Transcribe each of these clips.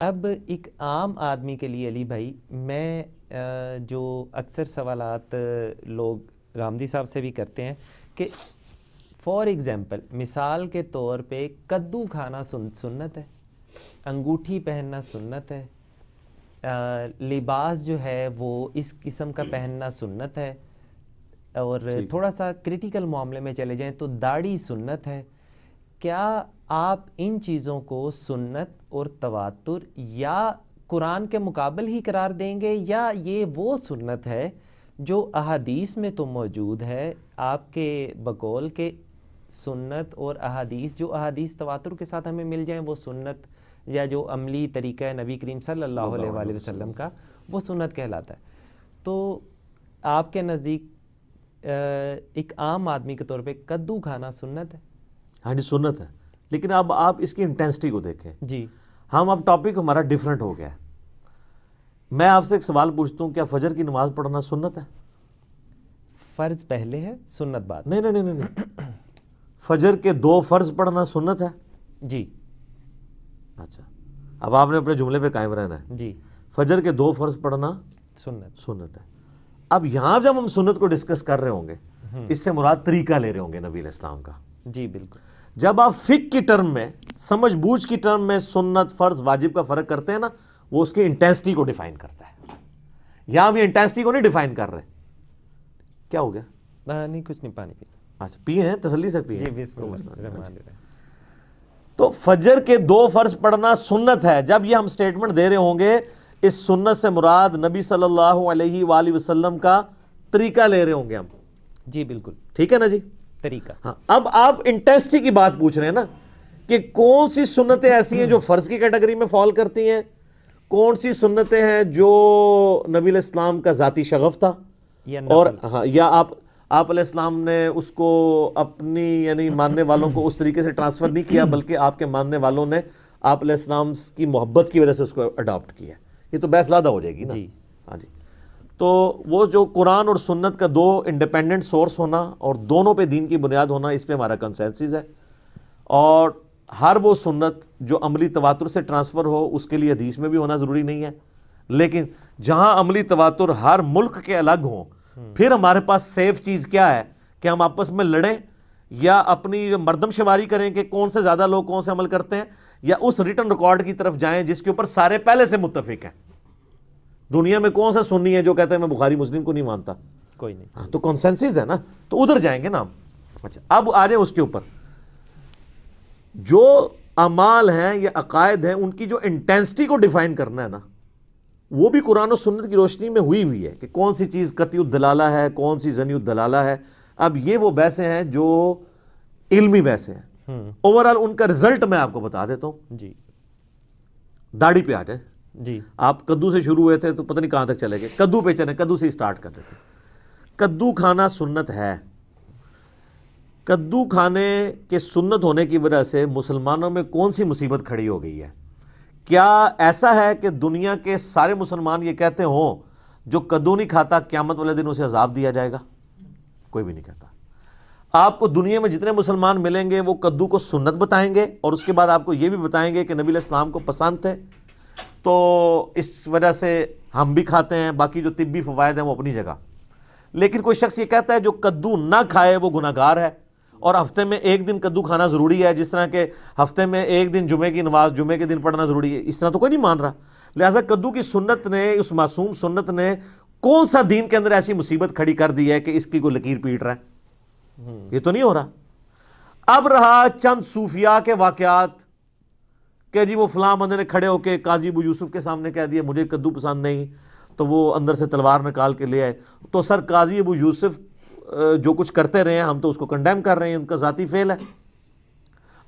اب ایک عام آدمی کے لیے علی بھائی، میں جو اکثر سوالات لوگ غامدی صاحب سے بھی کرتے ہیں کہ فار ایگزامپل، مثال کے طور پہ کدو کھانا سنت ہے، انگوٹھی پہننا سنت ہے، لباس جو ہے وہ اس قسم کا پہننا سنت ہے، اور تھوڑا سا کریٹیکل معاملے میں چلے جائیں تو داڑھی سنت ہے۔ کیا آپ ان چیزوں کو سنت اور تواتر یا قرآن کے مقابل ہی قرار دیں گے، یا یہ وہ سنت ہے جو احادیث میں تو موجود ہے آپ کے بقول کے سنت اور احادیث جو احادیث تواتر کے ساتھ ہمیں مل جائیں وہ سنت، یا جو عملی طریقہ ہے نبی کریم صلی اللہ علیہ وآلہ وسلم کا وہ سنت کہلاتا ہے؟ تو آپ کے نزدیک ایک عام آدمی کے طور پہ کدو کھانا سنت ہے؟ ہاں جی سنت ہے، لیکن اب آپ اس کی انٹینسٹی کو دیکھیں جی، ہم اب ٹاپک ہمارا ڈیفرنٹ ہو گیا ہے۔ میں آپ سے ایک سوال پوچھتا ہوں، کیا فجر کی نماز پڑھنا سنت ہے؟ فرض پہلے ہے، سنت بعد؟ نہیں نہیں نہیں نہیں، فجر کے 2 فرض پڑھنا سنت ہے؟ جی اچھا، اب آپ نے اپنے جملے پہ قائم رہنا ہے۔ جی، فجر کے 2 فرض پڑھنا سنت ہے۔ اب یہاں جب ہم سنت کو ڈسکس کر رہے ہوں گے، اس سے مراد طریقہ لے رہے ہوں گے نبی علیہ السلام کا۔ جی بالکل۔ جب آپ فقہ کی ٹرم میں، سمجھ بوجھ کی ٹرم میں سنت فرض واجب کا فرق کرتے ہیں نا، وہ اس کی انٹینسٹی کو ڈیفائن کرتا ہے۔ یہاں ہم یہ انٹینسٹی کو نہیں ڈیفائن کر رہے۔ کیا ہو گیا؟ نہیں کچھ نہیں، پانی پی۔ اچھا پیے ہیں، تسلی سے پیے جی ہیں؟ بسم اللہ الرحمن الرحیم۔ تو فجر کے 2 فرض پڑھنا سنت ہے۔ جب یہ ہم سٹیٹمنٹ دے رہے ہوں گے، اس سنت سے مراد نبی صلی اللہ علیہ وآلہ وسلم کا طریقہ لے رہے ہوں گے ہم۔ جی بالکل، ٹھیک ہے نا جی؟ طریقہ۔ ہاں، اب آپ انٹینسٹی کی بات پوچھ رہے ہیں نا، کہ کون سی سنتیں ایسی ہیں جو فرض کی کیٹیگری میں فال کرتی ہیں، کون سی سنتیں ہیں جو نبی علیہ السلام کا ذاتی شغف تھا، اور ہاں یا آپ علیہ السلام نے اس کو اپنی یعنی ماننے والوں کو اس طریقے سے ٹرانسفر نہیں کیا، بلکہ آپ کے ماننے والوں نے آپ علیہ السلام کی محبت کی وجہ سے اس کو اڈاپٹ کیا۔ یہ تو بحث لادہ ہو جائے گی نا۔ جی ہاں جی، تو وہ جو قرآن اور سنت کا 2 انڈیپینڈنٹ سورس ہونا اور دونوں پہ دین کی بنیاد ہونا، اس پہ ہمارا کنسنسس ہے۔ اور ہر وہ سنت جو عملی تواتر سے ٹرانسفر ہو، اس کے لیے حدیث میں بھی ہونا ضروری نہیں ہے، لیکن جہاں عملی تواتر ہر ملک کے الگ ہوں، پھر ہمارے پاس سیف چیز کیا ہے کہ ہم آپس میں لڑیں یا اپنی مردم شماری کریں کہ کون سے زیادہ لوگ کون سے عمل کرتے ہیں، یا اس ریٹن ریکارڈ کی طرف جائیں جس کے اوپر سارے پہلے سے متفق ہیں۔ دنیا میں کون سا سنی ہے جو کہتا ہے میں بخاری مسلم کو نہیں مانتا؟ کوئی نہیں۔ ہاں، تو کنسنسس ہے نا، تو ادھر جائیں گے نا ہم۔ اچھا، اب آ جائیں اس کے اوپر، جو اعمال ہیں یا عقائد ہیں، ان کی جو انٹینسٹی کو ڈیفائن کرنا ہے نا، وہ بھی قرآن و سنت کی روشنی میں ہوئی ہے کہ کون سی چیز قطعی الدلالہ ہے، کون سی ظنی الدلالہ ہے۔ اب یہ وہ بحثیں ہیں جو علمی بحثیں ہیں۔ اوورآل ان کا رزلٹ میں آپ کو بتا دیتا ہوں۔ جی داڑھی پہ آ جائیں۔ جی، آپ کدو سے شروع ہوئے تھے تو پتہ نہیں کہاں تک چلے گئے، کدو پہ چلیں، کدو سے ہی سٹارٹ کر دیتے۔ کدو کھانا سنت ہے۔ کدو کھانے کے سنت ہونے کی وجہ سے مسلمانوں میں کون سی مصیبت کھڑی ہو گئی ہے؟ کیا ایسا ہے کہ دنیا کے سارے مسلمان یہ کہتے ہوں جو کدو نہیں کھاتا قیامت والے دن اسے عذاب دیا جائے گا؟ کوئی بھی نہیں کہتا۔ آپ کو دنیا میں جتنے مسلمان ملیں گے وہ کدو کو سنت بتائیں گے، اور اس کے بعد آپ کو یہ بھی بتائیں گے کہ نبی علیہ السلام کو پسند تھے، تو اس وجہ سے ہم بھی کھاتے ہیں۔ باقی جو طبی فوائد ہیں وہ اپنی جگہ۔ لیکن کوئی شخص یہ کہتا ہے جو کدو نہ کھائے وہ گناہ گار ہے، اور ہفتے میں 1 دن کدو کھانا ضروری ہے، جس طرح کہ ہفتے میں 1 دن جمعے کی نماز جمعے کے دن پڑھنا ضروری ہے، اس طرح تو کوئی نہیں مان رہا۔ لہٰذا کدو کی سنت نے، اس معصوم سنت نے کون سا دین کے اندر ایسی مصیبت کھڑی کر دی ہے کہ اس کی کوئی لکیر پیٹ رہا ہے؟ یہ تو نہیں ہو رہا۔ اب رہا چند صوفیاء کے واقعات کہ جی وہ فلاں بندے نے کھڑے ہو کے قاضی ابو یوسف کے سامنے کہہ دیا مجھے کدو پسند نہیں، تو وہ اندر سے تلوار نکال کے لے آئے۔ تو سر قاضی ابو یوسف جو کچھ کرتے رہے ہیں ہم تو اس کو کنڈیم کر رہے ہیں، ان کا ذاتی فعل ہے۔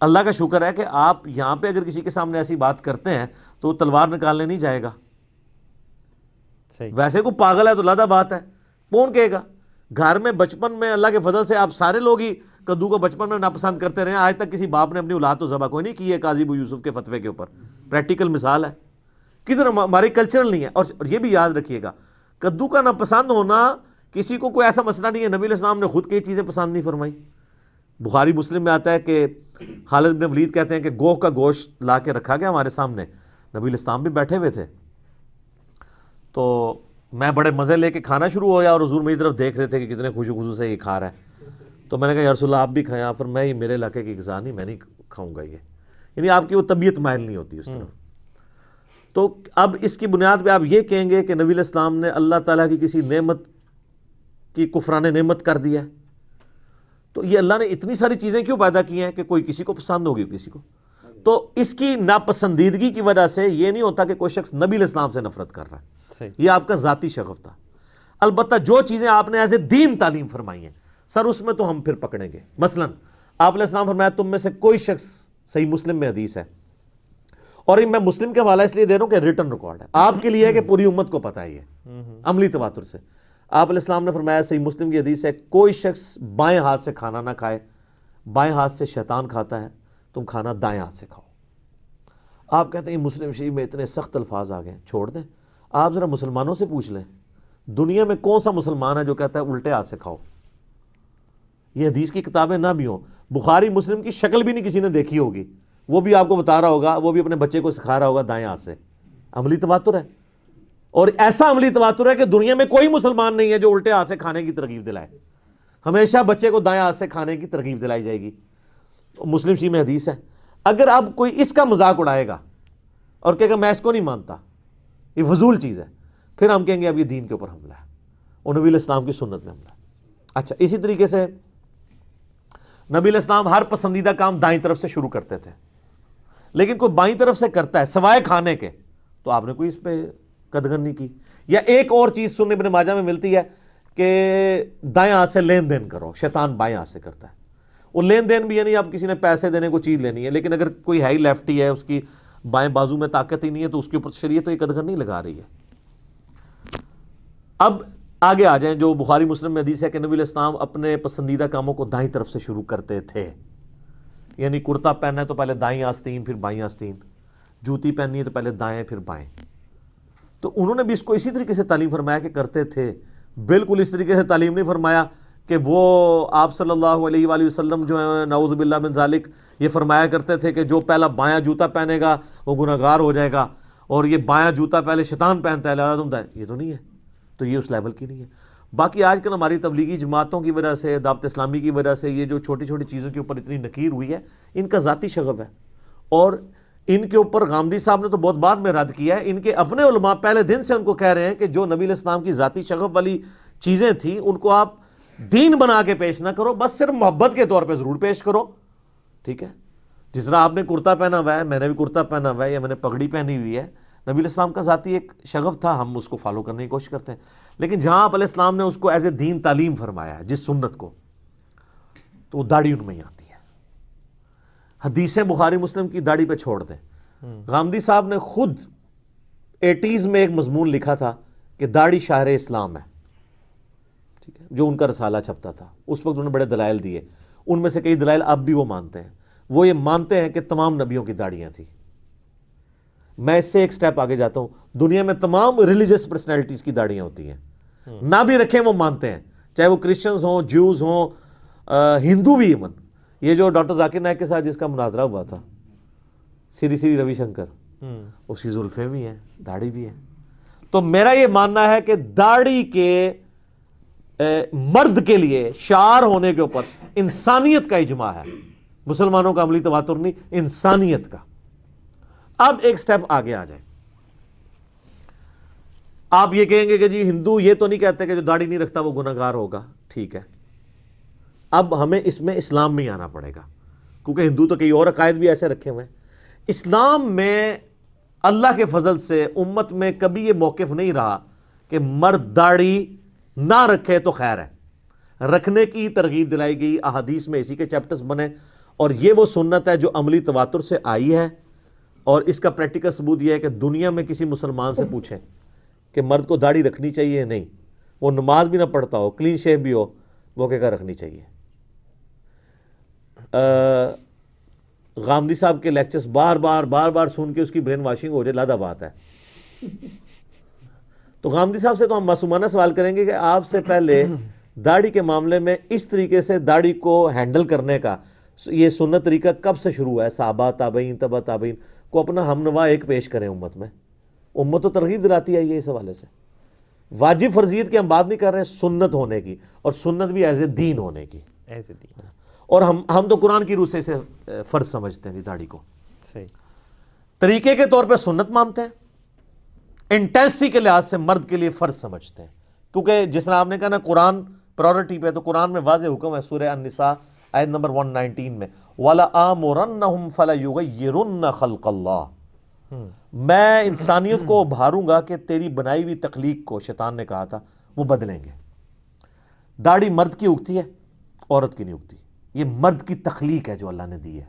اللہ کا شکر ہے کہ آپ یہاں پہ اگر کسی کے سامنے ایسی بات کرتے ہیں تو وہ تلوار نکالنے نہیں جائے گا۔ ویسے کوئی پاگل ہے تو لادہ بات ہے، کون کہے گا؟ گھر میں بچپن میں اللہ کے فضل سے آپ سارے لوگ ہی کدو کو بچپن میں ناپسند کرتے رہے ہیں، آج تک کسی باپ نے اپنی اولاد تو ذبح کوئی نہیں کی ہے قاضی ابو یوسف کے فتوے کے اوپر۔ پریکٹیکل مثال ہے، کدھر ہماری کلچرل نہیں ہے۔ اور یہ بھی یاد رکھیے گا، کدو کا ناپسند ہونا کسی کو کوئی ایسا مسئلہ نہیں ہے، نبی علیہ السلام نے خود کئی چیزیں پسند نہیں فرمائی۔ بخاری مسلم میں آتا ہے کہ خالد بن ولید کہتے ہیں کہ گوہ کا گوشت لا کے رکھا گیا ہمارے سامنے، نبی الاسلام بھی بیٹھے ہوئے تھے، تو میں بڑے مزے لے کے کھانا شروع ہو گیا اور حضور میری طرف دیکھ رہے تھے کہ کتنے خوشی خوشی سے یہ کھا رہا ہے. تو میں نے کہا یا رسول اللہ آپ بھی کھائیں. پر میں یہ میرے علاقے کی غذا نہیں، میں نہیں کھاؤں گا یہ. یعنی آپ کی وہ طبیعت مائل نہیں ہوتی اس طرف. تو اب اس کی بنیاد پہ آپ یہ کہیں گے کہ نبی علیہ السلام نے اللہ تعالیٰ کی کسی نعمت کی کفران نعمت کر دیا ہے. تو یہ اللہ نے اتنی ساری چیزیں کیوں پیدا کی ہیں کہ کوئی کسی کو پسند ہوگی کسی کو. تو اس کی ناپسندیدگی کی وجہ سے یہ نہیں ہوتا کہ کوئی شخص نبی علیہ السلام سے نفرت کر رہا ہے. یہ آپ کا ذاتی شغف تھا. البتہ جو چیزیں آپ نے ایز اے دین تعلیم فرمائی ہیں سر، اس میں تو ہم پھر پکڑیں گے. مثلا آپ علیہ السلام فرمایا تم میں سے کوئی شخص، صحیح مسلم میں حدیث ہے، اور میں مسلم کے حوالہ اس لیے دے رہا ہوں کہ ریٹن ریکارڈ ہے آپ کے لیے ہے کہ پوری امت کو پتہ ہے یہ عملی تواتر سے. آپ علیہ السلام نے فرمایا، صحیح مسلم کی حدیث ہے، کوئی شخص بائیں ہاتھ سے کھانا نہ کھائے، بائیں ہاتھ سے شیطان کھاتا ہے، تم کھانا دائیں ہاتھ سے کھاؤ. آپ کہتے ہیں مسلم شریف میں اتنے سخت الفاظ آ گئے، چھوڑ دیں. آپ ذرا مسلمانوں سے پوچھ لیں، دنیا میں کون سا مسلمان ہے جو کہتا ہے الٹے ہاتھ سے کھاؤ؟ یہ حدیث کی کتابیں نہ بھی ہوں، بخاری مسلم کی شکل بھی نہیں کسی نے دیکھی ہوگی، وہ بھی آپ کو بتا رہا ہوگا، وہ بھی اپنے بچے کو سکھا رہا ہوگا دائیں ہاتھ سے. عملی تواتر ہے. اور ایسا عملی تواتر ہے کہ دنیا میں کوئی مسلمان نہیں ہے جو الٹے ہاتھ سے کھانے کی ترغیب دلائے. ہمیشہ بچے کو دائیں ہاتھ سے کھانے کی ترغیب دلائی جائے گی. مسلم شریف میں حدیث ہے. اگر اب کوئی اس کا مذاق اڑائے گا اور کہے گا میں اس کو نہیں مانتا، یہ فضول چیز ہے، پھر ہم کہیں گے اب یہ دین کے اوپر حملہ ہے اور نبی علیہ السلام کی سنت میں حملہ ہے. اچھا، اسی طریقے سے نبی علیہ السلام ہر پسندیدہ کام دائیں طرف سے شروع کرتے تھے، لیکن کوئی بائیں طرف سے کرتا ہے سوائے کھانے کے تو آپ نے کوئی اس پہ قدغن نہیں کی. یا ایک اور چیز سنن ابن ماجہ میں ملتی ہے کہ دائیں ہاتھ سے لین دین کرو، شیطان بائیں ہاتھ سے کرتا ہے. وہ لین دین بھی یعنی اب کسی نے پیسے دینے کو چیز لینی ہے، لیکن اگر کوئی ہے ہی لیفٹی ہے، اس کی بائیں بازو میں طاقت ہی نہیں ہے، تو اس کے اوپر شریعت تو یہ قدغن نہیں لگا رہی ہے. اب آگے آ جائیں، جو بخاری مسلم میں حدیث ہے کہ نبی علیہ السلام اپنے پسندیدہ کاموں کو دائیں طرف سے شروع کرتے تھے. یعنی کرتا پہننا ہے تو پہلے دائیں آستین پھر بائیں آستین، جوتی پہننی ہے تو پہلے دائیں پھر بائیں. تو انہوں نے بھی اس کو اسی طریقے سے تعلیم فرمایا کہ کرتے تھے. بالکل اس طریقے سے تعلیم نہیں فرمایا کہ وہ آپ صلی اللہ علیہ وآلہ وسلم جو ہے نعوذ باللہ من ذالک یہ فرمایا کرتے تھے کہ جو پہلا بایاں جوتا پہنے گا وہ گناہگار ہو جائے گا، اور یہ بایاں جوتا پہلے شیطان پہنتا ہے لہذا ہوتا ہے. یہ تو نہیں ہے. تو یہ اس لیول کی نہیں ہے. باقی آج کل ہماری تبلیغی جماعتوں کی وجہ سے، دعوت اسلامی کی وجہ سے یہ جو چھوٹی چھوٹی چیزوں کے اوپر اتنی نکیر ہوئی ہے، ان کا ذاتی شغف ہے. اور ان کے اوپر غامدی صاحب نے تو بہت بعد میں رد کیا ہے. ان کے اپنے علماء پہلے دن سے ان کو کہہ رہے ہیں کہ جو نبی علیہ السلام کی ذاتی شغف والی چیزیں تھیں ان کو آپ دین بنا کے پیش نہ کرو، بس صرف محبت کے طور پہ ضرور پیش کرو. ٹھیک ہے، جس طرح آپ نے کرتا پہنا ہوا ہے، میں نے بھی کرتا پہنا ہوا ہے، یا میں نے پگڑی پہنی ہوئی ہے، نبی علیہ السلام کا ذاتی ایک شغف تھا، ہم اس کو فالو کرنے کی کوشش کرتے ہیں. لیکن جہاں آپ علیہ السلام نے اس کو ایز اے دین تعلیم فرمایا ہے، جس سنت کو، تو وہ داڑھی ان میں ہی آتی ہے. حدیثیں بخاری مسلم کی داڑھی پہ چھوڑ دیں. غامدی صاحب نے خود 80s میں ایک مضمون لکھا تھا کہ داڑھی شاہر اسلام ہے، ٹھیک ہے، جو ان کا رسالہ چھپتا تھا. اس وقت انہوں نے بڑے دلائل دیے، ان میں سے کئی دلائل اب بھی وہ مانتے ہیں. وہ یہ مانتے ہیں کہ تمام نبیوں کی داڑیاں تھیں. میں اس سے ایک سٹیپ آگے جاتا ہوں، دنیا میں تمام ریلیجس پرسنالٹیز کی داڑیاں ہوتی ہیں، نہ بھی رکھیں وہ مانتے ہیں، چاہے وہ کرسچنز ہوں، جیوز ہوں، ہندو بھی. ایون یہ جو ڈاکٹر ذاکر نائک کے ساتھ جس کا مناظرہ ہوا تھا، سری سری روی شنکر، اس کی زلفیں بھی ہیں، داڑھی بھی ہے. تو میرا یہ ماننا ہے کہ داڑھی کے مرد کے لیے شعار ہونے کے اوپر انسانیت کا اجماع ہے، مسلمانوں کا عملی تواتر نہیں، انسانیت کا. اب ایک سٹیپ آگے آ جائیں. آپ یہ کہیں گے کہ جی ہندو یہ تو نہیں کہتے کہ جو داڑھی نہیں رکھتا وہ گناہگار ہوگا. ٹھیک ہے، اب ہمیں اس میں اسلام میں ہی آنا پڑے گا، کیونکہ ہندو تو کئی اور عقائد بھی ایسے رکھے ہوئے ہیں. اسلام میں اللہ کے فضل سے امت میں کبھی یہ موقف نہیں رہا کہ مرد داڑھی نہ رکھے تو خیر ہے. رکھنے کی ترغیب دلائی گئی، احادیث میں اسی کے چیپٹرز بنے، اور یہ وہ سنت ہے جو عملی تواتر سے آئی ہے. اور اس کا پریکٹیکل ثبوت یہ ہے کہ دنیا میں کسی مسلمان سے پوچھیں کہ مرد کو داڑھی رکھنی چاہیے یا نہیں، وہ نماز بھی نہ پڑھتا ہو، کلین شیو بھی ہو، وہ کہے گا رکھنی چاہیے. غامدی صاحب کے لیکچرز بار بار سن کے اس کی برین واشنگ ہو جائے، لادہ بات ہے. تو غامدی صاحب سے تو ہم معصومانہ سوال کریں گے کہ آپ سے پہلے داڑھی کے معاملے میں اس طریقے سے داڑھی کو ہینڈل کرنے کا یہ سنت طریقہ کب سے شروع ہے؟ صحابہ، تابعین، تبع تابعین، کو اپنا ہم نوا ایک پیش کریں امت میں. امت تو ترغیب دلاتی آئی ہے اس حوالے سے. واجب فرضیت کی ہم بات نہیں کر رہے ہیں, سنت ہونے کی, اور سنت بھی ایز اے دین ہونے کی. ایسے دین. اور ہم تو قرآن کی روح سے اسے فرض سمجھتے ہیں داڑھی کو. صحیح. طریقے کے طور پہ سنت مانتے ہیں, انٹینسٹی کے لحاظ سے مرد کے لیے فرض سمجھتے ہیں, کیونکہ جس طرح آپ نے کہا نا قرآن پرائورٹی پہ, تو قرآن میں واضح حکم ہے سورہ النساء آیت نمبر 119 میں, وَلَآمُرَنَّهُمْ فَلَيُغَيِّرُنَّ خَلْقَ اللَّهِ, میں انسانیت کو ابھاروں گا کہ تیری بنائی ہوئی تخلیق کو, شیطان نے کہا تھا, وہ بدلیں گے. داڑھی مرد کی اگتی ہے, عورت کی نہیں اگتی. یہ مرد کی تخلیق ہے جو اللہ نے دی ہے.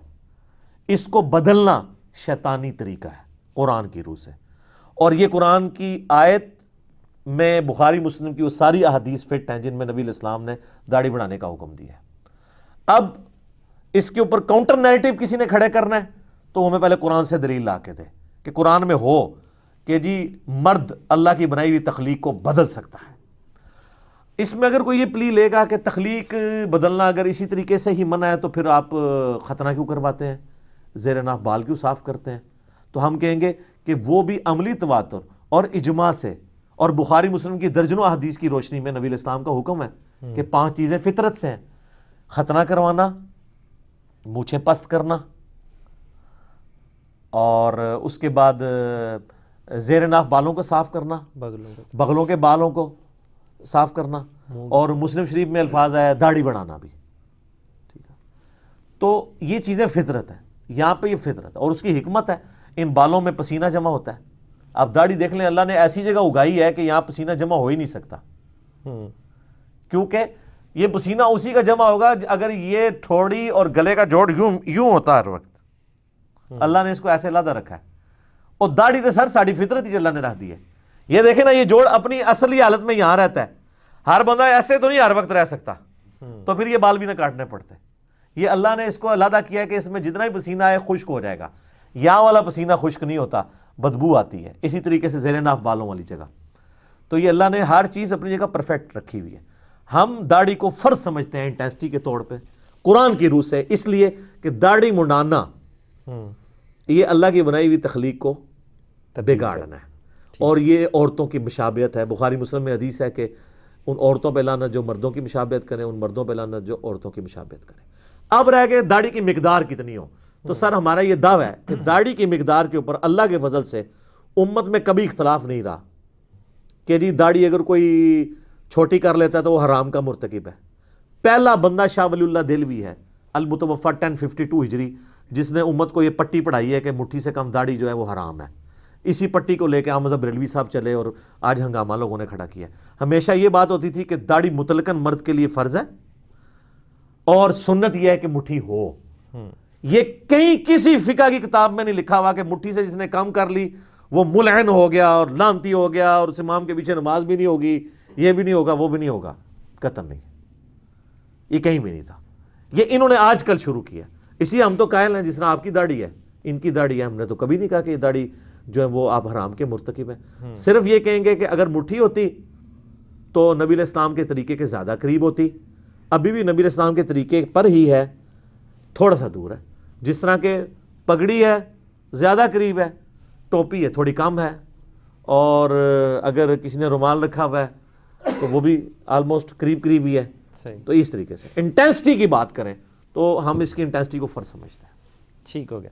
اس کو بدلنا شیطانی طریقہ ہے قرآن کی روح سے. اور یہ قرآن کی آیت میں بخاری مسلم کی وہ ساری احادیث فٹ ہیں جن میں نبی علیہ السلام نے داڑھی بڑھانے کا حکم دیا ہے. اب اس کے اوپر کاؤنٹر نیریٹو کسی نے کھڑے کرنا ہے تو ہمیں پہلے قرآن سے دلیل لا کے دے کہ قرآن میں ہو کہ جی مرد اللہ کی بنائی ہوئی تخلیق کو بدل سکتا ہے. اس میں اگر کوئی یہ پلی لے گا کہ تخلیق بدلنا اگر اسی طریقے سے ہی منع ہے تو پھر آپ ختنہ کیوں کرواتے ہیں, زیر ناف بال کیوں صاف کرتے ہیں, تو ہم کہیں گے کہ وہ بھی عملی تواتر اور اجماع سے اور بخاری مسلم کی درجنوں احادیث کی روشنی میں نبی علیہ السلام کا حکم ہے کہ 5 چیزیں فطرت سے ہیں: ختنہ کروانا, مونچھیں پست کرنا, اور اس کے بعد زیر ناف بالوں کو صاف کرنا, بغلوں کے بالوں کو صاف کرنا, اور مسلم شریف میں الفاظ ہے داڑھی بڑھانا بھی. ٹھیک ہے, تو یہ چیزیں فطرت ہے, یہاں پہ یہ فطرت ہے اور اس کی حکمت ہے. ان بالوں میں پسینہ جمع ہوتا ہے. آپ داڑھی دیکھ لیں, اللہ نے ایسی جگہ اگائی ہے کہ یہاں پسینہ جمع ہو ہی نہیں سکتا, کیونکہ یہ پسینہ اسی کا جمع ہوگا اگر یہ تھوڑی اور گلے کا جوڑ یوں ہوتا ہر وقت. اللہ نے اس کو ایسے علیحدہ رکھا ہے. اور داڑھی تو سر ساڑھی فطرت ہی اللہ نے رکھ دی ہے. یہ دیکھیں نا, یہ جوڑ اپنی اصلی حالت میں یہاں رہتا ہے. ہر بندہ ایسے تو نہیں ہر وقت رہ سکتا, تو پھر یہ بال بھی نہ کاٹنے پڑتے. یہ اللہ نے اس کو علیحدہ کیا ہے کہ اس میں جتنا ہی پسینہ ہے خشک ہو جائے گا. یہاں والا پسینہ خشک نہیں ہوتا, بدبو آتی ہے. اسی طریقے سے زیر ناف بالوں والی جگہ. تو یہ اللہ نے ہر چیز اپنی جگہ پرفیکٹ رکھی ہوئی ہے. ہم داڑھی کو فرض سمجھتے ہیں انٹینسٹی کے طور پہ قرآن کی روح سے, اس لیے کہ داڑھی منڈانا یہ اللہ کی بنائی ہوئی تخلیق کو بگاڑنا ہے, اور یہ عورتوں کی مشابہت ہے. بخاری مسلم میں حدیث ہے کہ ان عورتوں پہ لعنت جو مردوں کی مشابہت کریں, ان مردوں پہ لعنت جو عورتوں کی مشابہت کریں. اب رہ گئے داڑھی کی مقدار کتنی ہو, تو سر ہمارا یہ دعویٰ ہے کہ داڑھی کی مقدار کے اوپر اللہ کے فضل سے امت میں کبھی اختلاف نہیں رہا کہ جی داڑھی اگر کوئی چھوٹی کر لیتا ہے تو وہ حرام کا مرتکب ہے. پہلا بندہ شاہ ولی اللہ دہلوی ہے المتوفی 1052 ہجری, جس نے امت کو یہ پٹی پڑھائی ہے کہ مٹھی سے کم داڑھی جو ہے وہ حرام ہے. اسی پٹی کو لے کے احمد بریلوی صاحب چلے اور آج ہنگامہ لوگوں نے کھڑا کیا. ہمیشہ یہ بات ہوتی تھی کہ داڑھی مطلقاً مرد کے لیے فرض ہے اور سنت یہ ہے کہ مٹھی ہو. یہ کہیں کسی فقہ کی کتاب میں نہیں لکھا ہوا کہ مٹھی سے جس نے کم کر لی وہ ملعن ہو گیا اور لعنتی ہو گیا اور اس امام کے پیچھے نماز بھی نہیں ہوگی, یہ بھی نہیں ہوگا, وہ بھی نہیں ہوگا. قطعاً نہیں, یہ کہیں بھی نہیں تھا. یہ انہوں نے آج کل شروع کیا. اسی ہم تو قائل ہیں جس طرح آپ کی داڑھی ہے, ان کی داڑھی ہے, ہم نے تو کبھی نہیں کہا کہ یہ داڑھی جو ہے وہ آپ حرام کے مرتکب ہیں. صرف یہ کہیں گے کہ اگر مٹھی ہوتی تو نبی علیہ السلام کے طریقے کے زیادہ قریب ہوتی. ابھی بھی نبی علیہ السلام کے طریقے پر ہی ہے, تھوڑا سا دور ہے. جس طرح کہ پگڑی ہے زیادہ قریب ہے, ٹوپی ہے تھوڑی کم ہے, اور اگر کسی نے رومال رکھا ہوا ہے تو وہ بھی آلموسٹ قریب قریب ہی ہے. تو اس طریقے سے انٹینسٹی کی بات کریں تو ہم اس کی انٹینسٹی کو فرض سمجھتے ہیں. ٹھیک ہو گیا.